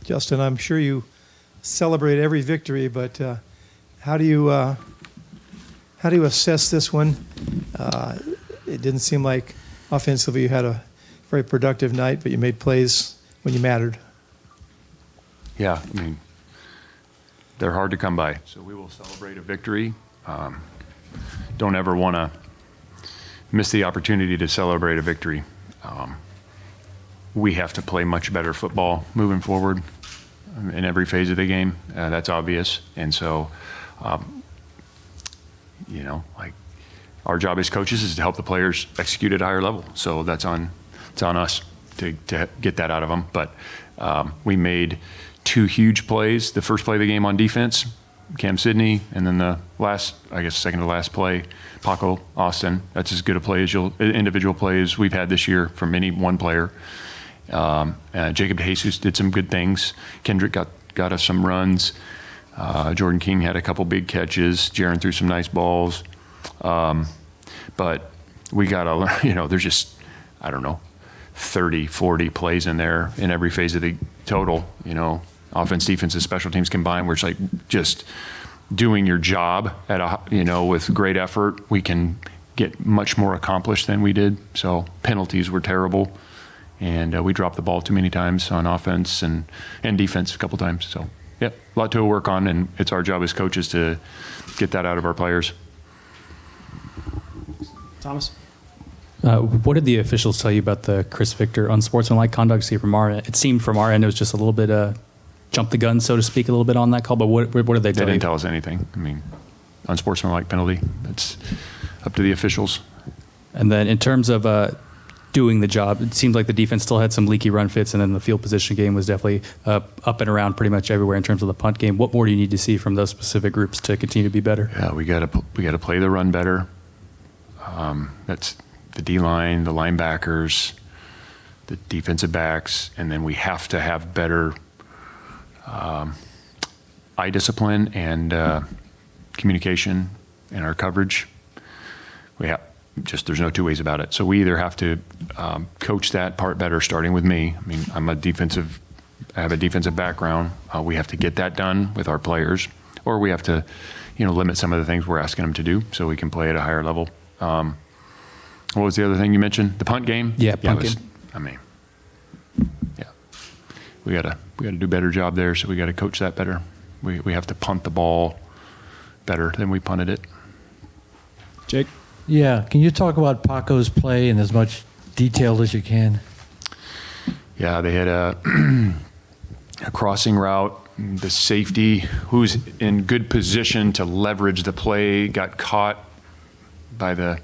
Justin, I'm sure you celebrate every victory, but how do you assess this one? It didn't seem like offensively you had a very productive night, but you made plays when you mattered. Yeah, I mean, they're hard to come by. So we will celebrate a victory. Don't ever want to miss the opportunity to celebrate a victory. We have to play much better football moving forward in every phase of the game. That's obvious. And so, like our job as coaches is to help the players execute at a higher level. So it's on us to get that out of them. But we made 2 huge plays. The first play of the game on defense, Cam Sidney, and then the second to last play, Paco Austin. That's as good a play as individual plays we've had this year from any one player. Jacob DeJesus did some good things. Kendrick got us some runs. Jordan King had a couple big catches. Jaron threw some nice balls. But we got to, there's just, 30, 40 plays in there in every phase of the total, offense, defense, and special teams combined, where it's like just doing your job with great effort. We can get much more accomplished than we did. So penalties were terrible. And we dropped the ball too many times on offense and defense a couple times. So, yeah, a lot to work on, and it's our job as coaches to get that out of our players. Thomas? What did the officials tell you about the Chris Victor unsportsmanlike conduct? See, it seemed from our end it was just a little bit jump the gun, so to speak, a little bit on that call. But what did they tell you? They didn't tell us anything. I mean, unsportsmanlike penalty, that's up to the officials. And then in terms of doing the job, it seemed like the defense still had some leaky run fits, and then the field position game was definitely up and around pretty much everywhere in terms of the punt game. What more do you need to see from those specific groups to continue to be better? Yeah, we got to play the run better. That's the D-line, the linebackers, the defensive backs, and then we have to have better eye discipline and communication in our coverage. There's no two ways about it. So we either have to coach that part better, starting with me. I mean, I have a defensive background. We have to get that done with our players, or we have to, limit some of the things we're asking them to do so we can play at a higher level. What was the other thing you mentioned? The punt game? Yeah, punt game. We got to do a better job there. So we got to coach that better. We have to punt the ball better than we punted it. Jake? Yeah, can you talk about Paco's play in as much detail as you can? Yeah, they had a crossing route. The safety, who's in good position to leverage the play, got caught by the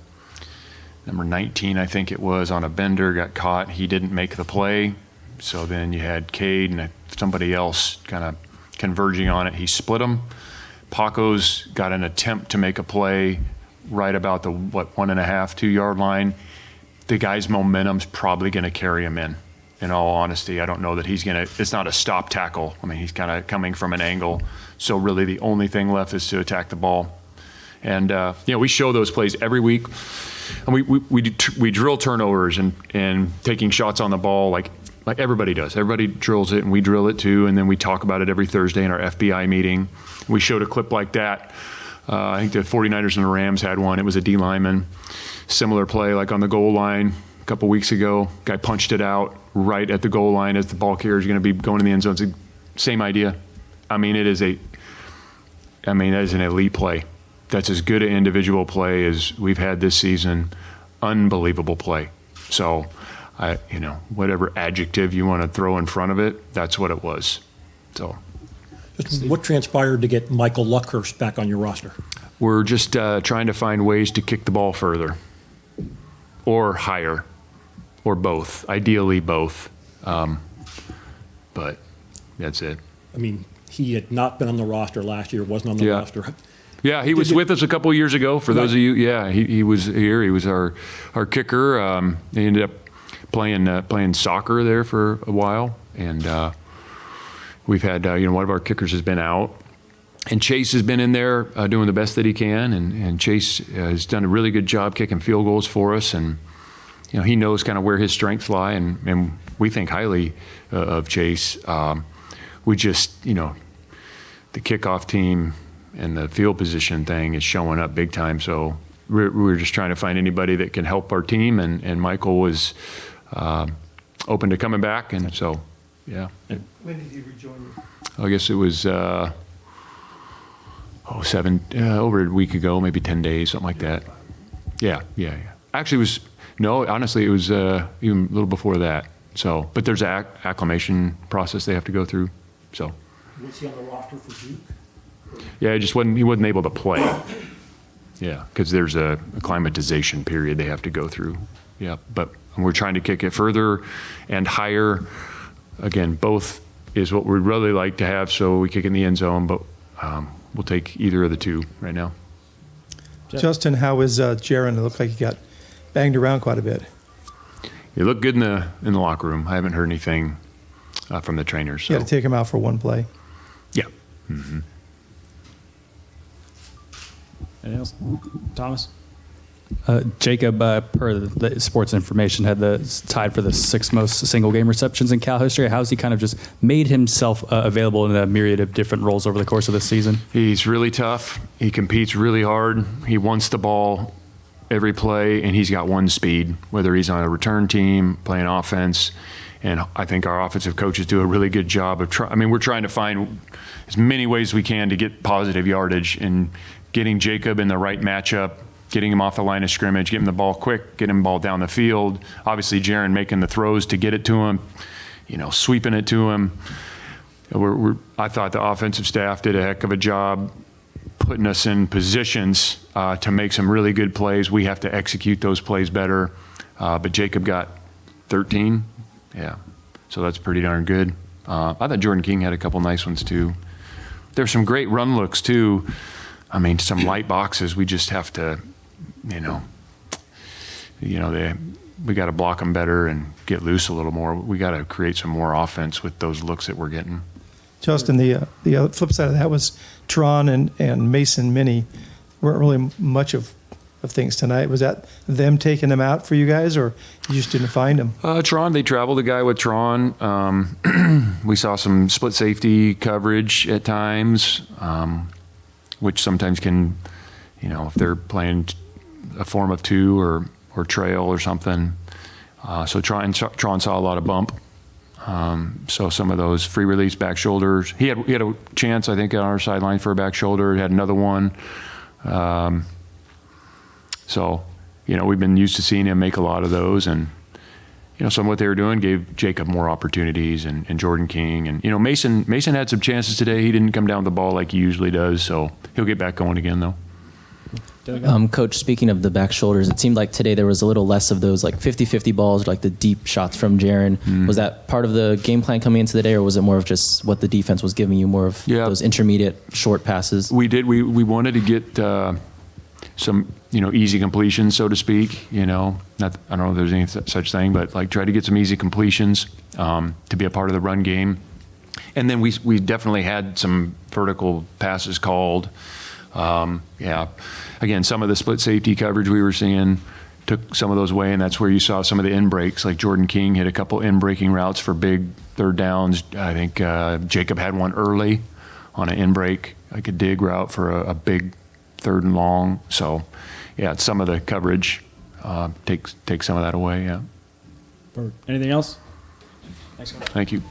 number 19, I think it was, on a bender, got caught. He didn't make the play. So then you had Cade and somebody else kind of converging on it. He split them. Paco's got an attempt to make a play right about the 1.5, 2 yard line. The guy's momentum's probably going to carry him in all honesty. I don't know that it's not a stop tackle. I mean, he's kind of coming from an angle. So really the only thing left is to attack the ball. And, we show those plays every week. And we drill turnovers and taking shots on the ball like everybody does. Everybody drills it, and we drill it too. And then we talk about it every Thursday in our FBI meeting. We showed a clip like that. I think the 49ers and the Rams had one. It was a D lineman. Similar play like on the goal line a couple weeks ago. Guy punched it out right at the goal line as the ball carrier is going to be going in the end zone. It's the same idea. I mean, that is an elite play. That's as good an individual play as we've had this season. Unbelievable play. So, whatever adjective you want to throw in front of it, that's what it was. So, what transpired to get Michael Luckhurst back on your roster? We're just trying to find ways to kick the ball further, or higher, or both. Ideally, both. But that's it. I mean, he had not been on the roster last year. Wasn't on the roster. Yeah, he was with us a couple of years ago. For those of you, he was here. He was our kicker. He ended up playing soccer there for a while, and we've had one of our kickers has been out, and Chase has been in there doing the best that he can, and Chase has done a really good job kicking field goals for us, and he knows kind of where his strengths lie, and we think highly of Chase. we just, the kickoff team and the field position thing is showing up big time. So we're just trying to find anybody that can help our team. And Michael was open to coming back. And so, yeah. When did he rejoin you? I guess it was over a week ago, maybe 10 days, something like that. Yeah. Actually, honestly, it was even a little before that. So, but there's an acclimation process they have to go through. So. Was he on the roster for Duke? Yeah, he wasn't able to play. Yeah, because there's a acclimatization period they have to go through. Yeah, but we're trying to kick it further and higher. Again, both is what we'd really like to have, so we kick in the end zone, but we'll take either of the two right now. Justin, how is Jaron? It looked like he got banged around quite a bit. He looked good in the locker room. I haven't heard anything from the trainers. So. You had to take him out for one play. Yeah. Mm-hmm. Anything else? Thomas? Jacob, per the sports information, had tied for the 6th most single game receptions in Cal history. How's he kind of just made himself available in a myriad of different roles over the course of the season? He's really tough. He competes really hard. He wants the ball every play, and he's got one speed, whether he's on a return team, playing offense. And I think our offensive coaches do a really good job of we're trying to find as many ways we can to get positive yardage, and getting Jacob in the right matchup, getting him off the line of scrimmage, getting the ball quick, getting the ball down the field. Obviously, Jaron making the throws to get it to him, sweeping it to him. I thought the offensive staff did a heck of a job putting us in positions to make some really good plays. We have to execute those plays better. But Jacob got 13. Yeah, so that's pretty darn good. I thought Jordan King had a couple nice ones too. There's some great run looks too. Some light boxes. We just have to, we got to block them better and get loose a little more. We got to create some more offense with those looks that we're getting. Justin, the flip side of that was Tron and Mason Minnie weren't really much of things tonight. Was that them taking them out for you guys, or you just didn't find them? Tron, they traveled a guy with Tron. We saw some split safety coverage at times, which sometimes can, if they're playing a form of two or trail or something. So Tron saw a lot of bump. So some of those free release back shoulders. He had a chance, I think, on our sideline for a back shoulder. He had another one. So, we've been used to seeing him make a lot of those, and some of what they were doing gave Jacob more opportunities, and Jordan King, and Mason had some chances today. He didn't come down with the ball like he usually does, so he'll get back going again though. Coach, speaking of the back shoulders, it seemed like today there was a little less of those like 50-50 balls, like the deep shots from Jaron. Was that part of the game plan coming into the day, or was it more of just what the defense was giving you, more of those intermediate short passes? We did. We wanted to get some easy completions, so to speak. I don't know if there's any such thing, but like try to get some easy completions to be a part of the run game. And then we definitely had some vertical passes called. Again, some of the split safety coverage we were seeing took some of those away, and that's where you saw some of the in breaks. Like Jordan King hit a couple in breaking routes for big third downs. I think Jacob had one early on an in break, like a dig route for a big third and long. So, some of the coverage takes some of that away. Yeah. Anything else? Thanks. Thank you.